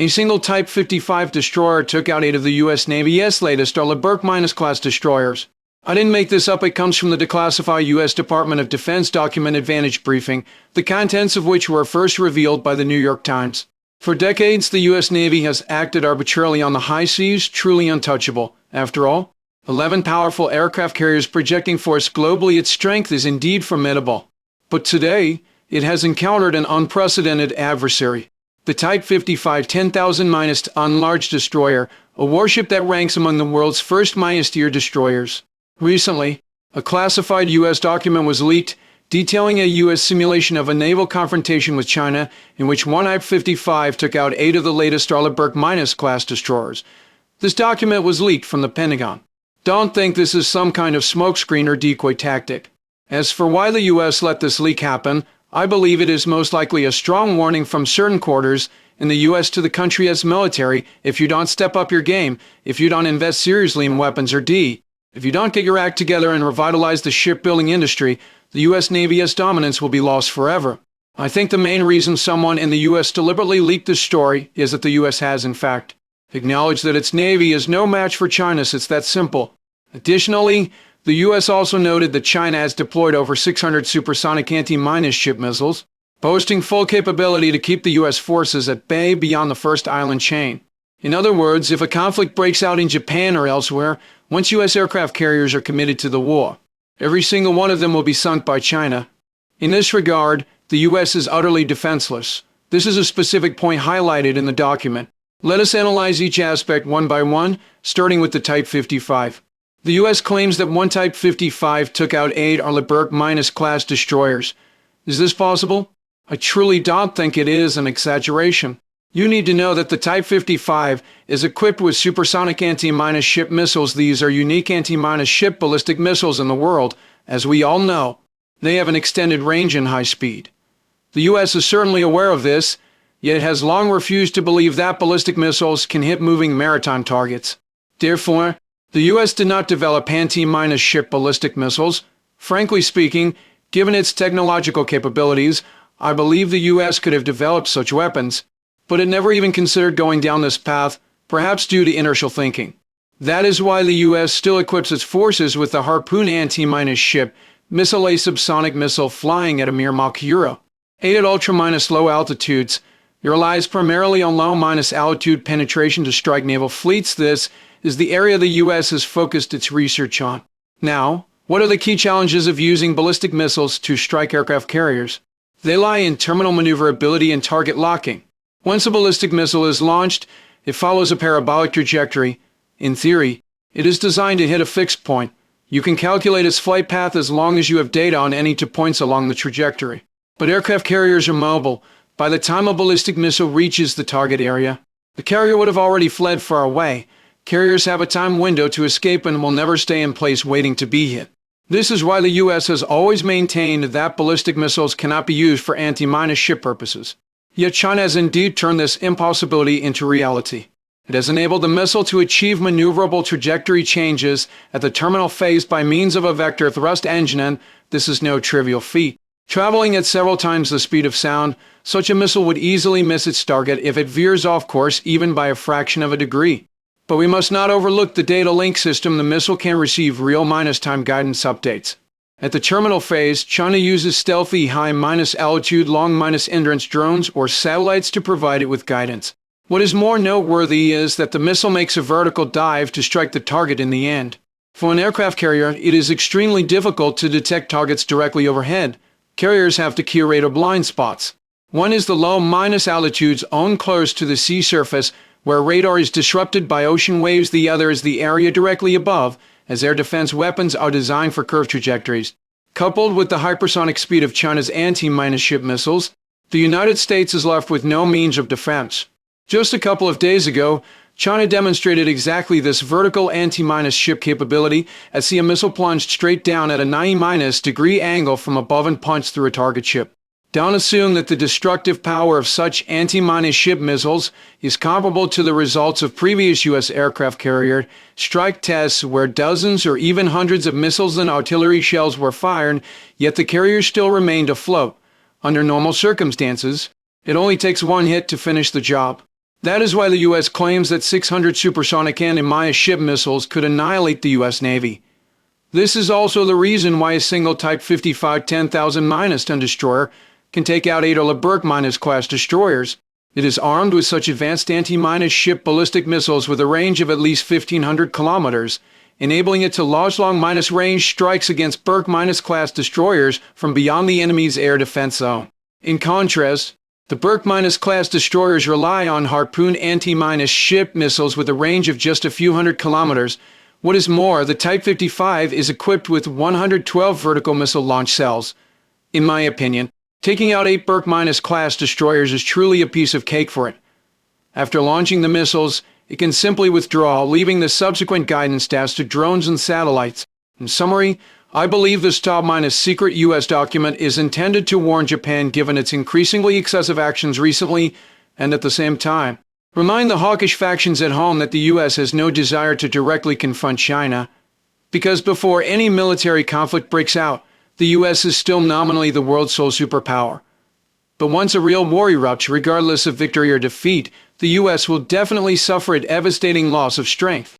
A single Type 55 destroyer took out 8 of the U.S. Navy's latest Arleigh Burke-class destroyers. I didn't make this up, it comes from the declassified U.S. Department of Defense document Advantage briefing, the contents of which were first revealed by the New York Times. For decades, the U.S. Navy has acted arbitrarily on the high seas, truly untouchable. After all, 11 powerful aircraft carriers projecting force globally, its strength is indeed formidable. But today, it has encountered an unprecedented adversary. The Type 55 10,000- unlarge destroyer, a warship that ranks among the world's first -tier destroyers. Recently, a classified U.S. document was leaked detailing a U.S. simulation of a naval confrontation with China in which one Type 55 took out 8 of the latest Arleigh Burke-class destroyers. This document was leaked from the Pentagon. Don't think this is some kind of smokescreen or decoy tactic. As for why the U.S. let this leak happen, I believe it is most likely a strong warning from certain quarters in the U.S. to the country's military: if you don't step up your game, if you don't invest seriously in weapons, or if you don't get your act together and revitalize the shipbuilding industry, the U.S. Navy's dominance will be lost forever. I think the main reason someone in the U.S. deliberately leaked this story is that the U.S. has, in fact, acknowledged that its Navy is no match for China's. It's that simple. Additionally, the U.S. also noted that China has deployed over 600 supersonic anti-mine ship missiles, boasting full capability to keep the U.S. forces at bay beyond the first island chain. In other words, if a conflict breaks out in Japan or elsewhere, once U.S. aircraft carriers are committed to the war, every single one of them will be sunk by China. In this regard, the U.S. is utterly defenseless. This is a specific point highlighted in the document. Let us analyze each aspect one by one, starting with the Type 55. The U.S. claims that one Type 55 took out 8 Arleigh Burke-class destroyers. Is this possible? I truly don't think it is an exaggeration. You need to know that the Type 55 is equipped with supersonic anti-mine ship missiles. These are unique anti-mine ship ballistic missiles in the world. As we all know, they have an extended range and high speed. The U.S. is certainly aware of this, yet it has long refused to believe that ballistic missiles can hit moving maritime targets. Therefore, the U.S. did not develop anti-mine ship ballistic missiles. Frankly speaking, given its technological capabilities, I believe the U.S. could have developed such weapons, but it never even considered going down this path, perhaps due to inertial thinking. That is why the U.S. still equips its forces with the Harpoon anti-mine ship missile, a subsonic missile flying at a mere Mach 8 at ultra-low altitudes. It relies primarily on low-altitude penetration to strike naval fleets. This is the area the U.S. has focused its research on. Now, what are the key challenges of using ballistic missiles to strike aircraft carriers? They lie in terminal maneuverability and target locking. Once a ballistic missile is launched, it follows a parabolic trajectory. In theory, it is designed to hit a fixed point. You can calculate its flight path as long as you have data on any 2 points along the trajectory. But aircraft carriers are mobile. By the time a ballistic missile reaches the target area, the carrier would have already fled far away. Carriers have a time window to escape and will never stay in place waiting to be hit. This is why the U.S. has always maintained that ballistic missiles cannot be used for anti-mine ship purposes. Yet China has indeed turned this impossibility into reality. It has enabled the missile to achieve maneuverable trajectory changes at the terminal phase by means of a vector thrust engine, and this is no trivial feat. Traveling at several times the speed of sound, such a missile would easily miss its target if it veers off course even by a fraction of a degree. But we must not overlook the data link system. The missile can receive real -time guidance updates. At the terminal phase, China uses stealthy high-altitude long-endurance drones or satellites to provide it with guidance. What is more noteworthy is that the missile makes a vertical dive to strike the target in the end. For an aircraft carrier, it is extremely difficult to detect targets directly overhead. Carriers have to curate blind spots. One is the low-altitudes owned close to the sea surface, where radar is disrupted by ocean waves. The other is the area directly above, as air defense weapons are designed for curved trajectories. Coupled with the hypersonic speed of China's anti-mine ship missiles, the United States is left with no means of defense. Just a couple of days ago, China demonstrated exactly this vertical anti-mine ship capability as a missile plunged straight down at a 90-degree angle from above and punched through a target ship. Don't assume that the destructive power of such anti-mine ship missiles is comparable to the results of previous U.S. aircraft carrier strike tests where dozens or even hundreds of missiles and artillery shells were fired, yet the carrier still remained afloat. Under normal circumstances, it only takes one hit to finish the job. That is why the U.S. claims that 600 supersonic anti-ship missiles could annihilate the U.S. Navy. This is also the reason why a single Type 55 10,000-ton destroyer can take out 8 Arleigh Burke-class destroyers. It is armed with such advanced anti-ship ballistic missiles with a range of at least 1,500 kilometers, enabling it to launch long-range strikes against Burke-class destroyers from beyond the enemy's air defense zone. In contrast, the Burke-class destroyers rely on Harpoon anti-ship missiles with a range of just a few hundred kilometers. What is more, the Type 55 is equipped with 112 vertical missile launch cells. In my opinion, taking out 8 Burke-class destroyers is truly a piece of cake for it. After launching the missiles, it can simply withdraw, leaving the subsequent guidance tasks to drones and satellites. In summary, I believe this top-secret U.S. document is intended to warn Japan given its increasingly excessive actions recently, and at the same time, remind the hawkish factions at home that the U.S. has no desire to directly confront China, because before any military conflict breaks out, the U.S. is still nominally the world's sole superpower. But once a real war erupts, regardless of victory or defeat, the U.S. will definitely suffer a devastating loss of strength.